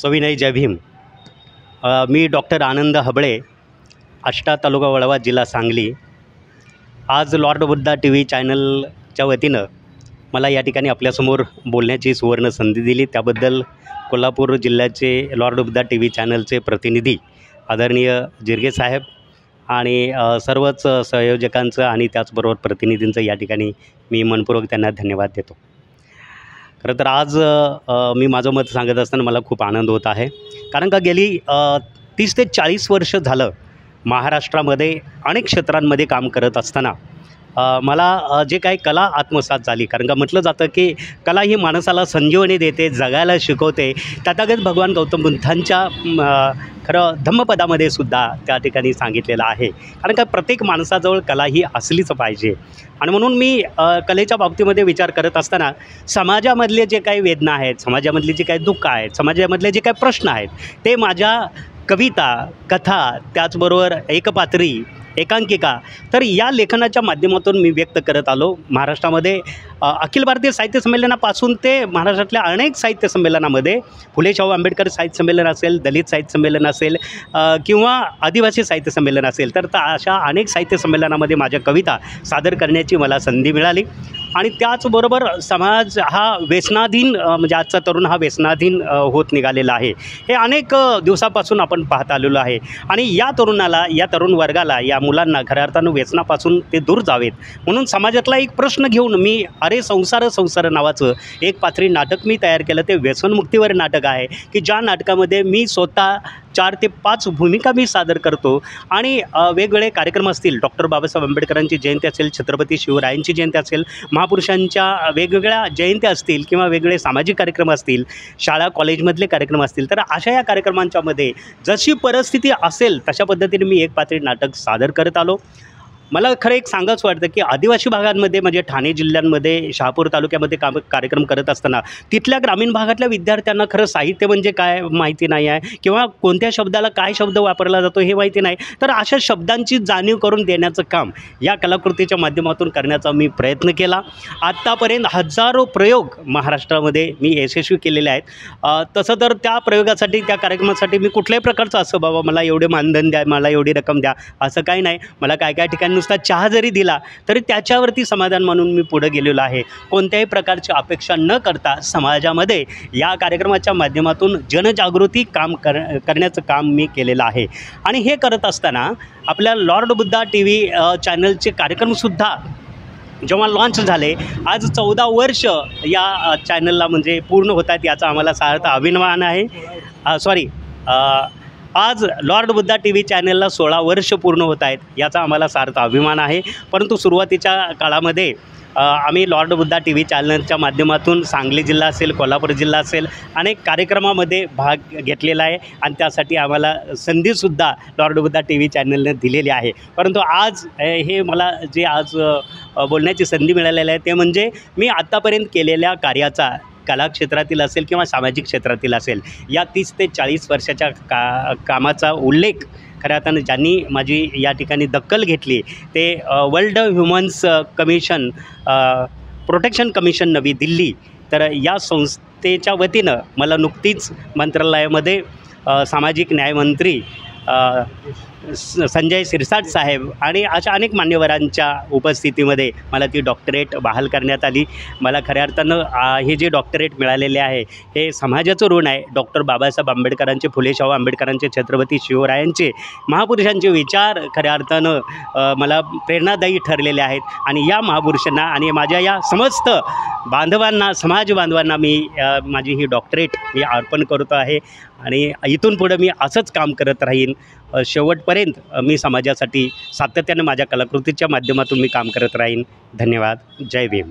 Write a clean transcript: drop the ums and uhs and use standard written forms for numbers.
सविनय जय भीम. मी डॉक्टर आनंद हबळे, आष्टा तालुका वळवा, जिल्हा सांगली. आज लॉर्ड बुद्धा टी व्ही चॅनलच्या वतीनं मला या ठिकाणी आपल्यासमोर बोलण्याची सुवर्ण संधी दिली, त्याबद्दल कोल्हापूर जिल्ह्याचे लॉर्ड बुद्धा टी व्ही चॅनलचे प्रतिनिधी आदरणीय जिरगे साहेब आणि सर्वच संयोजकांचं आणि त्याचबरोबर प्रतिनिधींचं या ठिकाणी मी मनपूर्वक त्यांना धन्यवाद देतो. खरं तर आज मी माझं मत सांगत असताना मला खूप आनंद होत आहे, कारण का गेली 30 ते 40 वर्ष झालं महाराष्ट्रामध्ये अनेक क्षेत्रांमध्ये काम करत असताना मला जे काही कला आत्मसात झाली, कारण का म्हटलं जातं की कला ही माणसाला संजीवनी देते, जगायला शिकवते. तथागत भगवान गौतम बुद्धांच्या खरं धम्मपदामध्ये सुद्धा त्या ठिकाणी सांगितलेलं आहे, कारण का प्रत्येक माणसाजवळ कला ही असलीच पाहिजे. आणि म्हणून मी कलेच्या बाबतीमध्ये विचार करत असताना समाजामधले जे काही वेदना आहेत, समाजामधली जे काही दुःख आहेत, समाजामधले जे काही प्रश्न आहेत, ते माझ्या कविता, कथा, त्याचबरोबर एकपात्री, एकांकिका, तर या लेखनाच्या माध्यमातून मी व्यक्त करत आलो. महाराष्ट्रामध्ये अखिल भारतीय साहित्य संमेलनापासून ते महाराष्ट्रातल्या अनेक साहित्य संमेलनामध्ये, फुले शाहू आंबेडकर साहित्य संमेलन असेल, दलित साहित्य संमेलन असेल किंवा आदिवासी साहित्य संमेलन असेल, तर अशा अनेक साहित्य संमेलनामध्ये माझ्या कविता सादर करण्याची मला संधी मिळाली. आणि त्याचबरोबर समाज हा व्यसनाधीन, म्हणजे आजचा तरुण हा व्यसनाधीन होत निघालेला आहे, हे अनेक दिवसापासून आपण पाहत आलेलो आहे. आणि या तरुणाला, या तरुण वर्गाला, या मुलांना खऱ्या अर्थानं व्यसनापासून ते दूर जावेत म्हणून समाजातला एक प्रश्न घेऊन मी अरे संसार संसार नावाचं एक पात्री नाटक मी तयार केलं. ते व्यसनमुक्तीवर नाटक आहे की ज्या नाटकामध्ये मी स्वतः 4 ते 5 भूमिका मी सादर करतो. आणि वेगवेगळे कार्यक्रम असतील, डॉक्टर बाबासाहेब आंबेडकरांची जयंती असेल, छत्रपती शिवरायांची जयंती असेल, महापुरुषांच्या वेगवेगळ्या जयंत्या असतील किंवा वेगवेगळे सामाजिक कार्यक्रम असतील, शाळा कॉलेजमधले कार्यक्रम असतील, तर अशा या कार्यक्रमांच्यामध्ये जशी परिस्थिती असेल तशा पद्धतीने मी एक पात्री नाटक सादर करत आलो. मला खरं एक सांगायचं वाटतं की आदिवासी भागांमध्ये, म्हणजे ठाणे जिल्ह्यांमध्ये, शहापूर तालुक्यामध्ये कार्यक्रम करत असताना तिथल्या ग्रामीण भागातल्या विद्यार्थ्यांना खरं साहित्य म्हणजे काय माहिती नाही आहे, किंवा कोणत्या शब्दाला काय शब्द वापरला जातो हे माहिती नाही. तर अशा शब्दांची जाणीव करून देण्याचं काम या कलाकृतीच्या माध्यमातून करण्याचा मी प्रयत्न केला. आत्तापर्यंत हजारो प्रयोग महाराष्ट्रामध्ये मी यशस्वी केलेले आहेत. तसं तर त्या प्रयोगासाठी, त्या कार्यक्रमासाठी मी कुठल्याही प्रकारचं असं बाबा मला एवढे मानधन द्या, मला एवढी रक्कम द्या, असं काही नाही. मला काय काय ठिकाणी नुसता चहा जरी दिला तरी त्याच्यावरती समाधान मानून मी पुढे गेलेलो आहे. कोणत्याही प्रकारची अपेक्षा न करता समाजामध्ये या कार्यक्रमाच्या माध्यमातून जनजागृती करण्याचं काम मी केलेलं आहे. आणि हे करत असताना आपल्या लॉर्ड बुद्धा टी व्ही चॅनलचे कार्यक्रमसुद्धा जेव्हा लॉन्च झाले, आज 14 वर्ष या चॅनलला म्हणजे पूर्ण होत आहेत, याचा आम्हाला सार्थ अभिमान आहे. आज लॉर्ड बुद्धा टी व्ही चॅनलला 16 वर्ष पूर्ण होत आहेत, याचा आम्हाला सार्थ अभिमान आहे. परंतु सुरुवातीच्या काळामध्ये आम्ही लॉर्ड बुद्धा टी व्ही चॅनलच्या माध्यमातून सांगली जिल्हा असेल, कोल्हापूर जिल्हा असेल, अनेक कार्यक्रमामध्ये भाग घेतलेला आहे आणि त्यासाठी आम्हाला संधीसुद्धा लॉर्ड बुद्धा टी व्ही चॅनलने दिलेली आहे. परंतु आज हे मला जे आज बोलण्याची संधी मिळालेली आहे ते म्हणजे मी आत्तापर्यंत केलेल्या कार्याचा, कला क्षेत्रातील असेल किंवा सामाजिक क्षेत्रातील असेल, या 30 ते 40 वर्षाच्या कामाचा उल्लेख खऱ्या अर्थानं ज्यांनी माझी या ठिकाणी दखल घेतली ते world humans commission, protection commission नवी दिल्ली, तर या संस्थेच्या वतीनं मला नुकतीच मंत्रालयामध्ये सामाजिक न्यायमंत्री संजय सिरसाट साहेब आणि अशा अनेक मान्यवरांच्या उपस्थितीमध्ये मला ती डॉक्टरेट बहाल करण्यात आली. मला खऱ्या अर्थानं हे जे डॉक्टरेट मिळालेले आहे हे समाजाचं ऋण आहे. डॉक्टर बाबासाहेब आंबेडकरांचे, फुले शाहू आंबेडकरांचे, छत्रपती शिवरायांचे, महापुरुषांचे विचार खऱ्या अर्थानं मला प्रेरणादायी ठरलेले आहेत. आणि या महापुरुषांना आणि माझ्या या समस्त बांधवांना, समाज बांधवांना मी माझी ही डॉक्टरेट मी अर्पण करतो आहे. आणि इथून पुढं मी असंच काम करत राहीन. शेवटपर्यंत मी समाजासाठी सातत्याने माझ्या कलाकृतीच्या माध्यमातून मी काम करत राहीन. धन्यवाद. जय भीम.